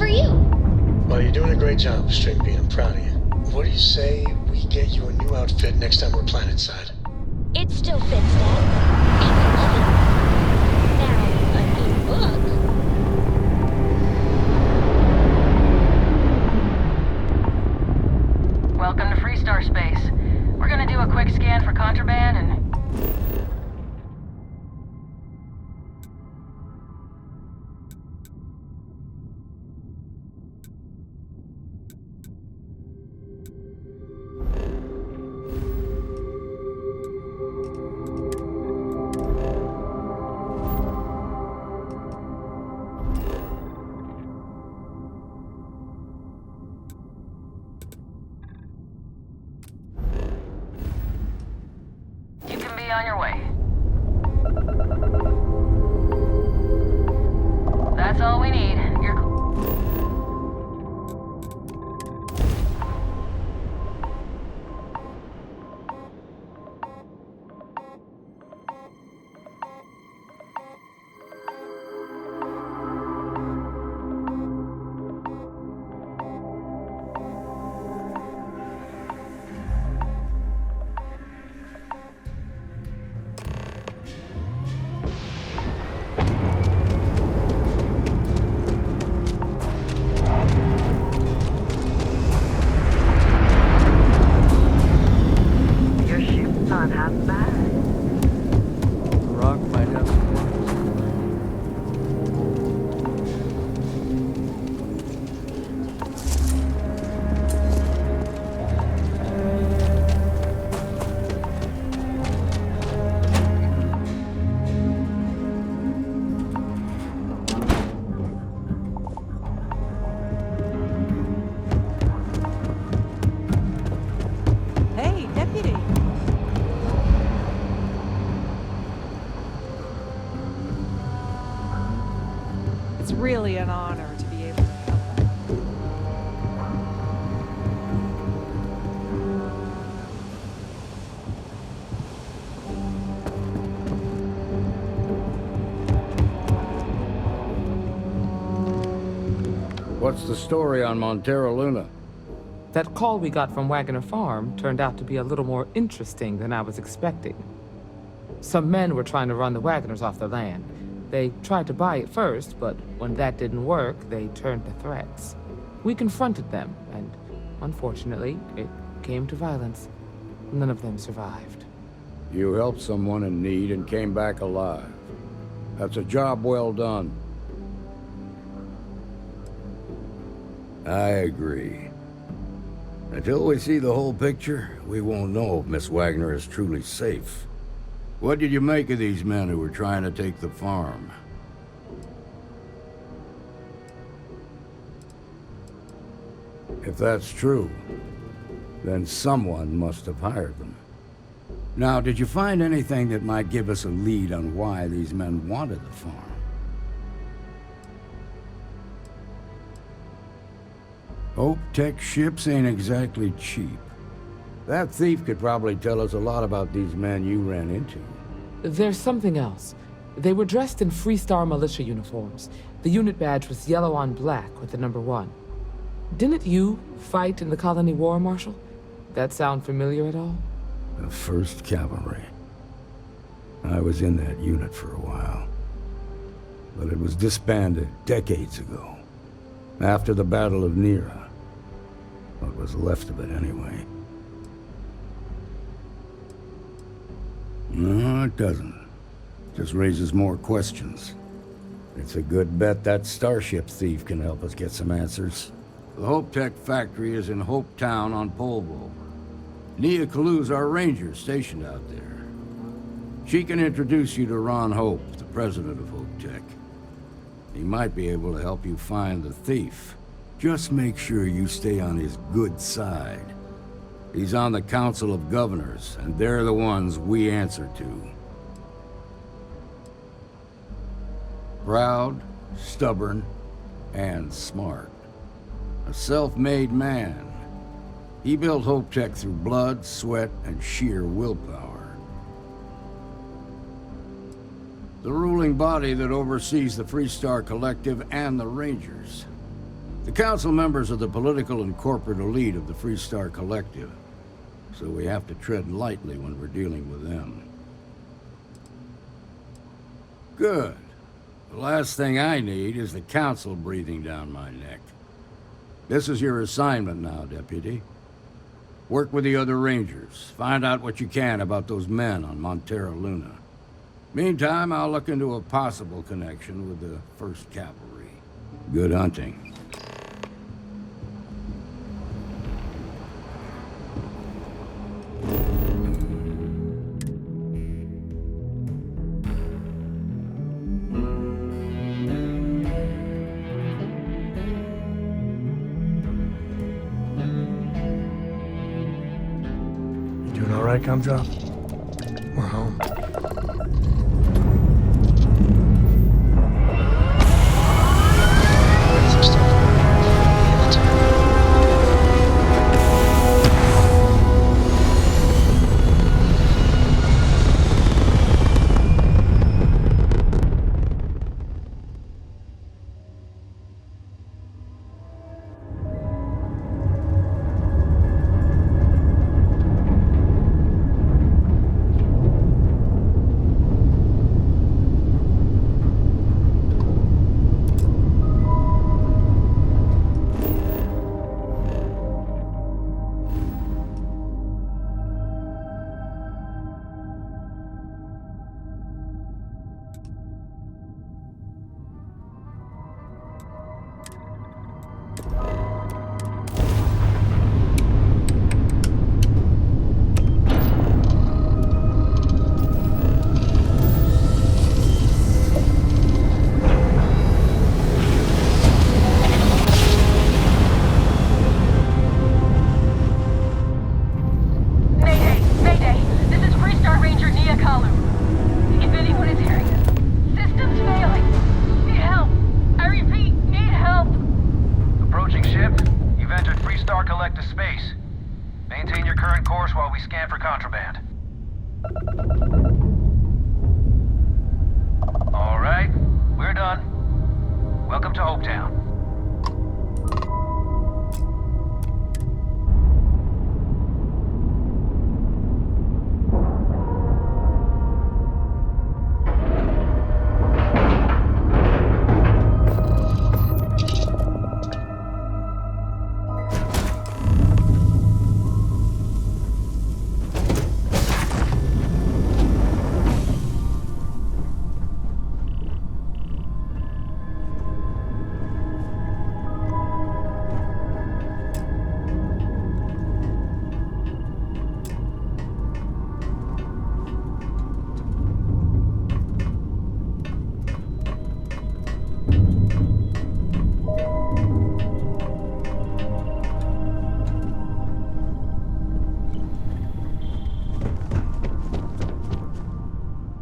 for you. Well, you're doing a great job, Stringbean. I'm proud of you. What do you say we get you a new outfit next time we're planetside? It still fits, Dad. And I love it. Now, a new book. Welcome to Freestar Space. We're gonna do a quick scan for contraband and... on your way. That's all we need. You're... It's really an honor to be able to help. What's the story on Montero Luna? That call we got from Wagner Farm turned out to be a little more interesting than I was expecting. Some men were trying to run the Wagners off the land. They tried to buy it first, but when that didn't work, they turned to threats. We confronted them, and unfortunately, it came to violence. None of them survived. You helped someone in need and came back alive. That's a job well done. I agree. Until we see the whole picture, we won't know if Miss Wagner is truly safe. What did you make of these men who were trying to take the farm? If that's true, then someone must have hired them. Now, did you find anything that might give us a lead on why these men wanted the farm? Hope Tech ships ain't exactly cheap. That thief could probably tell us a lot about these men you ran into. There's something else. They were dressed in Freestar militia uniforms. The unit badge was yellow on black with the number 1. Didn't you fight in the Colony War, Marshal? That sound familiar at all? The 1st Cavalry. I was in that unit for a while. But it was disbanded decades ago. After the Battle of Nera. What was left of it, anyway. No, it doesn't. Just raises more questions. It's a good bet that starship thief can help us get some answers. The Hope Tech factory is in Hope Town on Polvo. Nia Kalu's our ranger stationed out there. She can introduce you to Ron Hope, the president of Hope Tech. He might be able to help you find the thief. Just make sure you stay on his good side. He's on the Council of Governors, and they're the ones we answer to. Proud, stubborn, and smart. A self-made man. He built Hope Tech through blood, sweat, and sheer willpower. The ruling body that oversees the Freestar Collective and the Rangers. The council members are the political and corporate elite of the Freestar Collective, so we have to tread lightly when we're dealing with them. Good. The last thing I need is the council breathing down my neck. This is your assignment now, Deputy. Work with the other Rangers. Find out what you can about those men on Montera Luna. Meantime, I'll look into a possible connection with the 1st Cavalry. Good hunting. You doing all right, Gumdrop? We're home. Some stuff.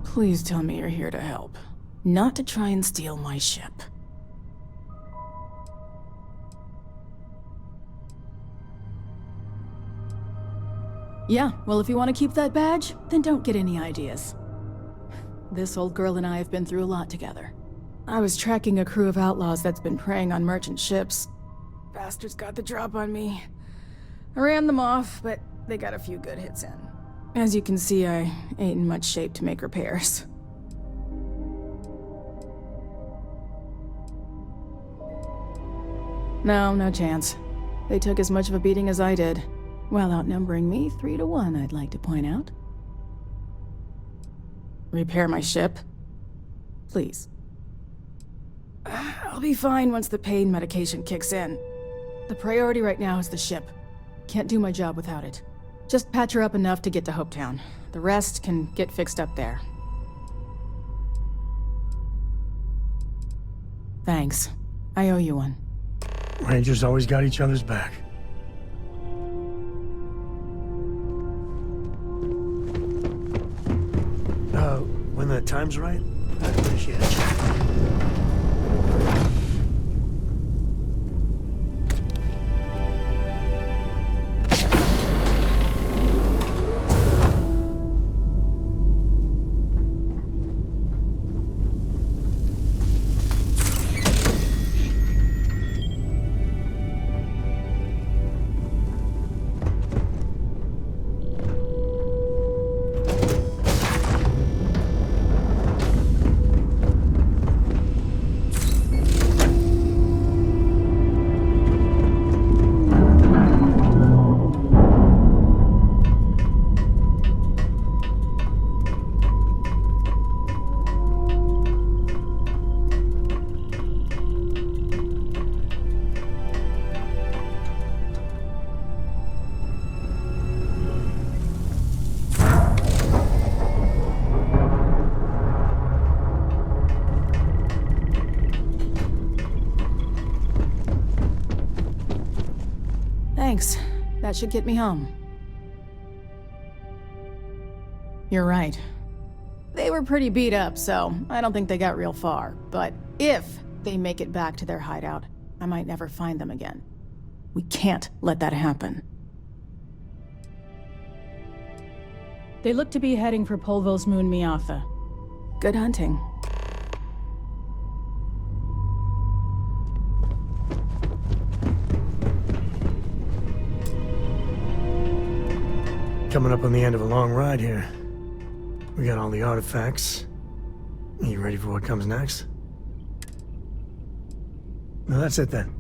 Please tell me you're here to help, not to try and steal my ship. Yeah, well, if you want to keep that badge, then don't get any ideas. This old girl and I have been through a lot together. I was tracking a crew of outlaws that's been preying on merchant ships. Bastards got the drop on me. I ran them off, but they got a few good hits in. As you can see, I ain't in much shape to make repairs. No chance. They took as much of a beating as I did, while outnumbering me 3-1, I'd like to point out. Repair my ship? Please. I'll be fine once the pain medication kicks in. The priority right now is the ship. Can't do my job without it. Just patch her up enough to get to Hopetown. The rest can get fixed up there. Thanks. I owe you one. Rangers always got each other's back. When the time's right, I'd appreciate it. That should get me home. You're right. They were pretty beat up, so I don't think they got real far. But if they make it back to their hideout, I might never find them again. We can't let that happen. They look to be heading for Polvo's moon Miatha. Good hunting. Coming up on the end of a long ride here. We got all the artifacts. Are you ready for what comes next? No, that's it then.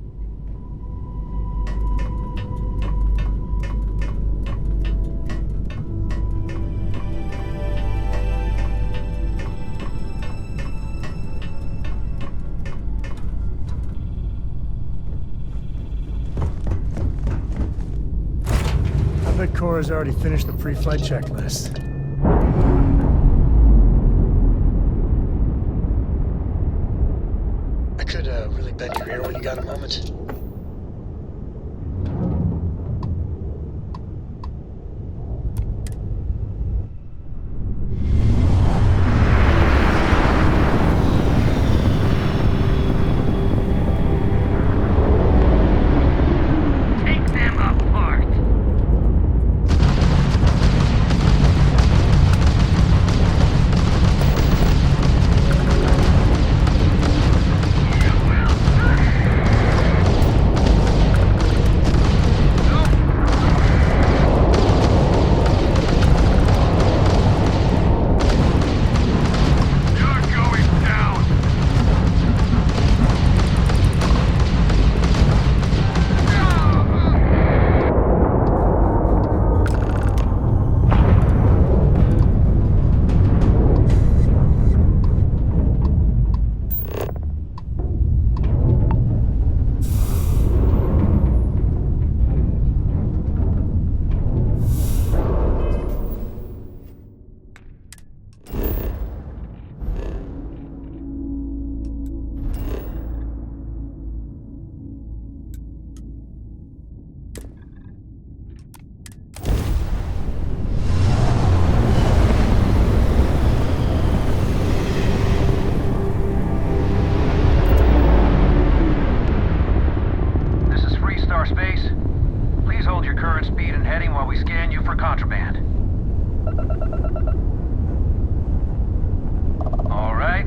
I bet Cora's already finished the pre-flight checklist. I could really bend your ear when you got a moment. Take them apart. You're going down. This is Free Star Space. Please hold your current speed and heading while we scan you for contraband. All right.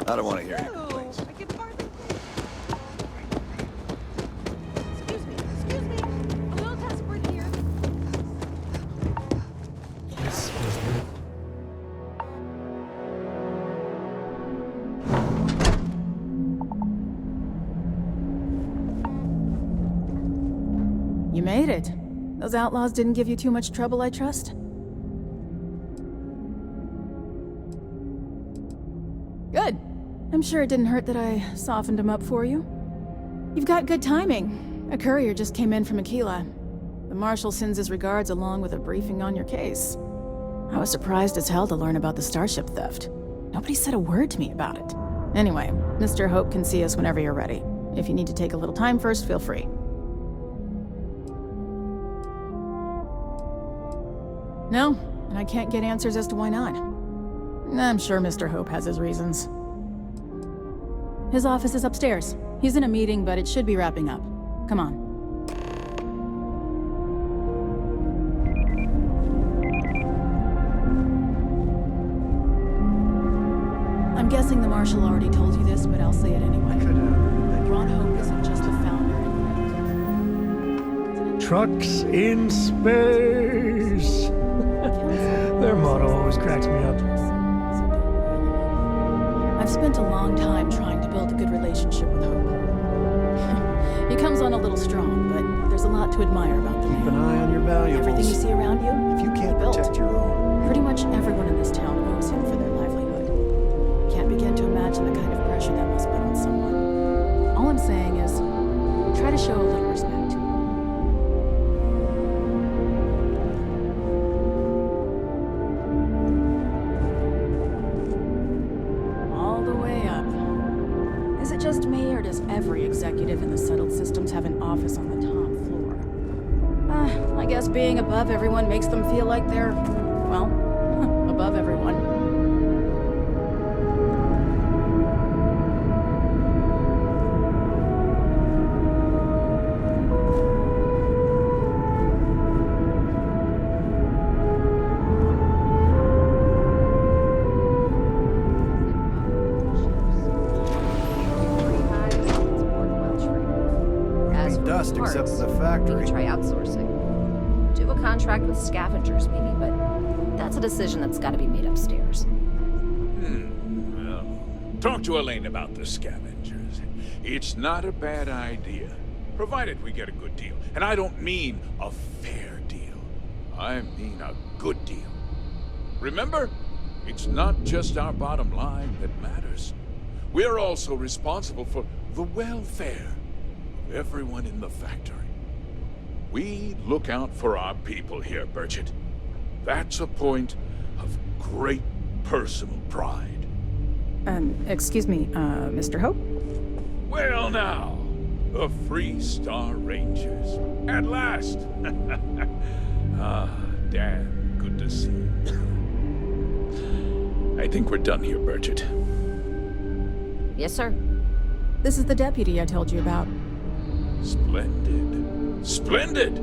I don't want to hear any complaints. I can hardly Excuse me. A little desperate here. This was it. You made it. Those outlaws didn't give you too much trouble, I trust? Good. I'm sure it didn't hurt that I softened him up for you. You've got good timing. A courier just came in from Aquila. The Marshal sends his regards along with a briefing on your case. I was surprised as hell to learn about the starship theft. Nobody said a word to me about it. Anyway, Mr. Hope can see us whenever you're ready. If you need to take a little time first, feel free. No, and I can't get answers as to why not. I'm sure Mr. Hope has his reasons. His office is upstairs. He's in a meeting, but it should be wrapping up. Come on. I'm guessing the Marshal already told you this, but I'll say it anyway. Ron Hope isn't just the founder. Trucks in space. Their motto always cracks me up. I've spent a long time trying to build a good relationship with Hope. He comes on a little strong, but there's a lot to admire about the Keep an man. eye on your valuables. Everything you see around you, If you can't he built. protect your own, Pretty much everyone in this town owes him for their livelihood. Can't begin to imagine the kind of pressure that must put on someone. All I'm saying is, try to show a little respect. All the way up. Is it just me, or does every executive in the settled systems have an office on the top floor? I guess being above everyone makes them feel like they're, well, above everyone. As for dust parts, except for the maybe factory. try outsourcing. Do a contract with scavengers, maybe, but that's a decision that's got to be made upstairs. Well, talk to Elaine about the scavengers. It's not a bad idea, provided we get a good deal. And I don't mean a fair deal. I mean a good deal. Remember, it's not just our bottom line that matters. We're also responsible for the welfare of everyone in the factory. We look out for our people here, Burchett. That's a point of great personal pride. Excuse me, Mr. Hope? Well now, the Free Star Rangers. At last! Dan, good to see you. I think we're done here, Burchett. Yes, sir. This is the deputy I told you about. Splendid. Splendid!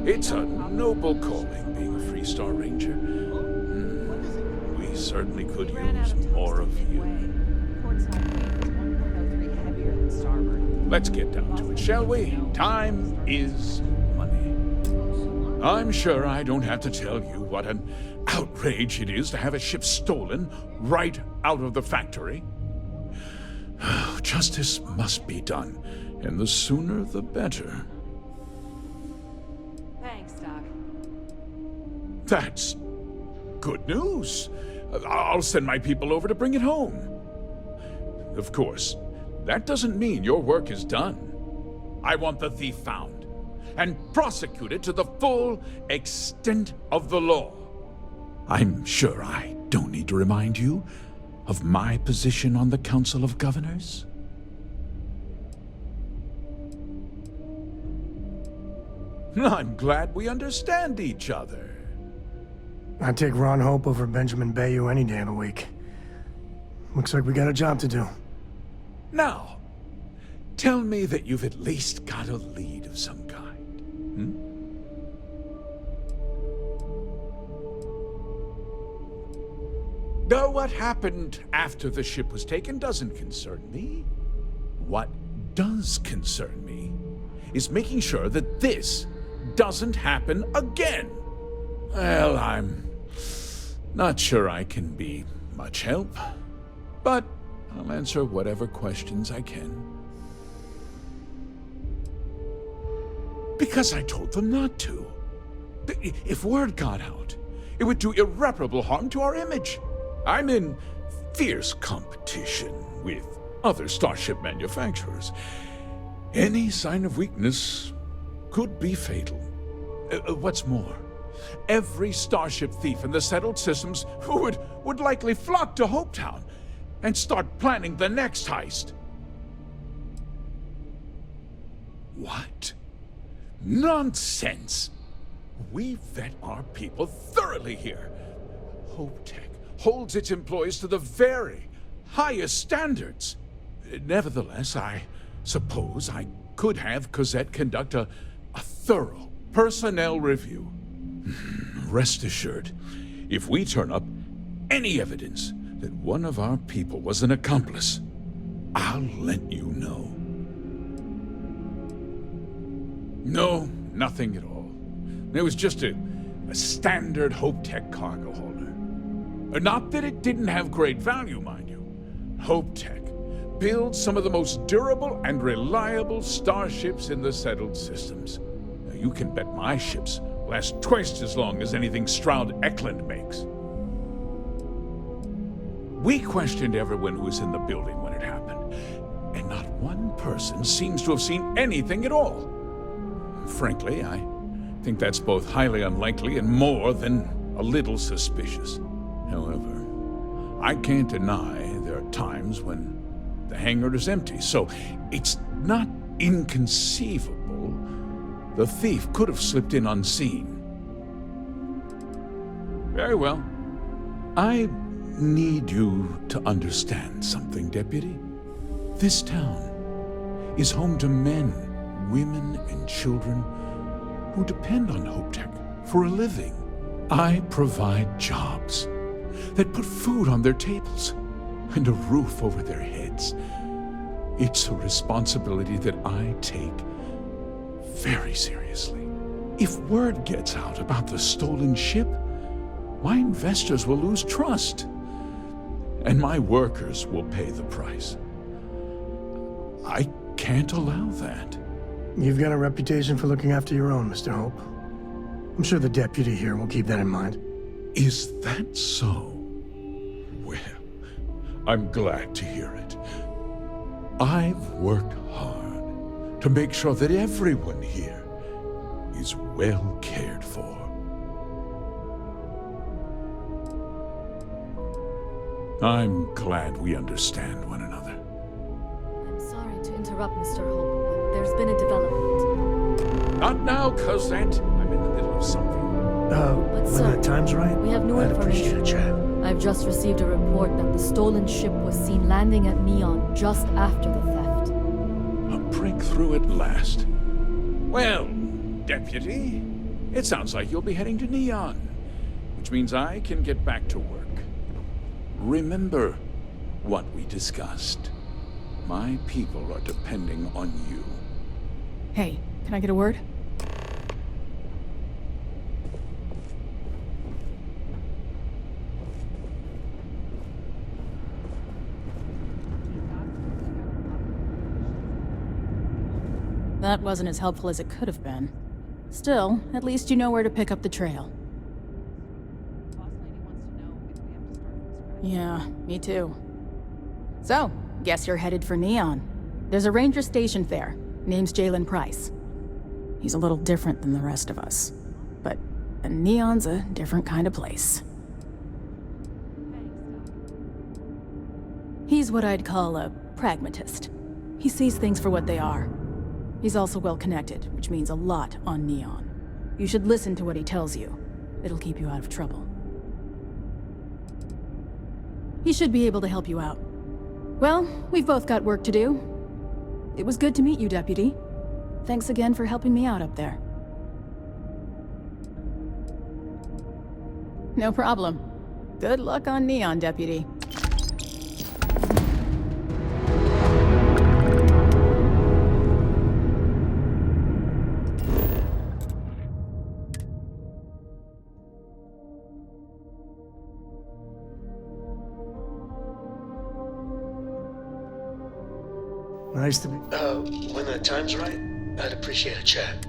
It's a noble calling, being a Free Star Ranger. We certainly could use more of you. Let's get down to it, shall we? Time is money. I'm sure I don't have to tell you what an outrage it is to have a ship stolen right out of the factory. Justice must be done, and the sooner the better. Thanks, Doc. That's good news. I'll send my people over to bring it home. Of course, that doesn't mean your work is done. I want the thief found and prosecuted to the full extent of the law. I'm sure I don't need to remind you of my position on the Council of Governors. I'm glad we understand each other. I'd take Ron Hope over Benjamin Bayou any day of the week. Looks like we got a job to do. Now, tell me that you've at least got a lead of some kind. Though what happened after the ship was taken doesn't concern me. What does concern me is making sure that this doesn't happen again. Well, I'm not sure I can be much help, but I'll answer whatever questions I can. Because I told them not to. If word got out, it would do irreparable harm to our image. I'm in fierce competition with other starship manufacturers. Any sign of weakness could be fatal. What's more, every starship thief in the settled systems would likely flock to Hopetown and start planning the next heist. What? Nonsense! We vet our people thoroughly here. HopeTech holds its employees to the very highest standards. Nevertheless, I suppose I could have Cosette conduct a thorough personnel review. Rest assured, if we turn up any evidence that one of our people was an accomplice, I'll let you know. No, nothing at all. It was just a standard HopeTech cargo holder. Not that it didn't have great value, mind you. HopeTech build some of the most durable and reliable starships in the settled systems. Now, you can bet my ships last twice as long as anything Stroud Eklund makes. We questioned everyone who was in the building when it happened, and not one person seems to have seen anything at all. Frankly, I think that's both highly unlikely and more than a little suspicious. However, I can't deny there are times when the hangar is empty, so it's not inconceivable the thief could have slipped in unseen. Very well. I need you to understand something, Deputy. This town is home to men, women, and children who depend on HopeTech for a living. I provide jobs that put food on their tables and a roof over their heads. It's a responsibility that I take very seriously. If word gets out about the stolen ship, my investors will lose trust, and my workers will pay the price. I can't allow that. You've got a reputation for looking after your own, Mr. Hope. I'm sure the deputy here will keep that in mind. Is that so? Well, I'm glad to hear it. I've worked hard to make sure that everyone here is well cared for. I'm glad we understand one another. I'm sorry to interrupt, Mr. Hope, but there's been a development. Not now, Cosette. I'm in the middle of something. But when sir, that time's right, we have new I'd appreciate information. a chat. I've just received a report that the stolen ship was seen landing at Neon just after the theft. A breakthrough at last. Well, Deputy, it sounds like you'll be heading to Neon, which means I can get back to work. Remember what we discussed. My people are depending on you. Hey, can I get a word? That wasn't as helpful as it could have been. Still, at least you know where to pick up the trail. Yeah, me too. So, guess you're headed for Neon. There's a ranger stationed there. Name's Jalen Price. He's a little different than the rest of us. But Neon's a different kind of place. He's what I'd call a pragmatist. He sees things for what they are. He's also well connected, which means a lot on Neon. You should listen to what he tells you. It'll keep you out of trouble. He should be able to help you out. Well, we've both got work to do. It was good to meet you, Deputy. Thanks again for helping me out up there. No problem. Good luck on Neon, Deputy. Nice to be... when the time's right, I'd appreciate a chat.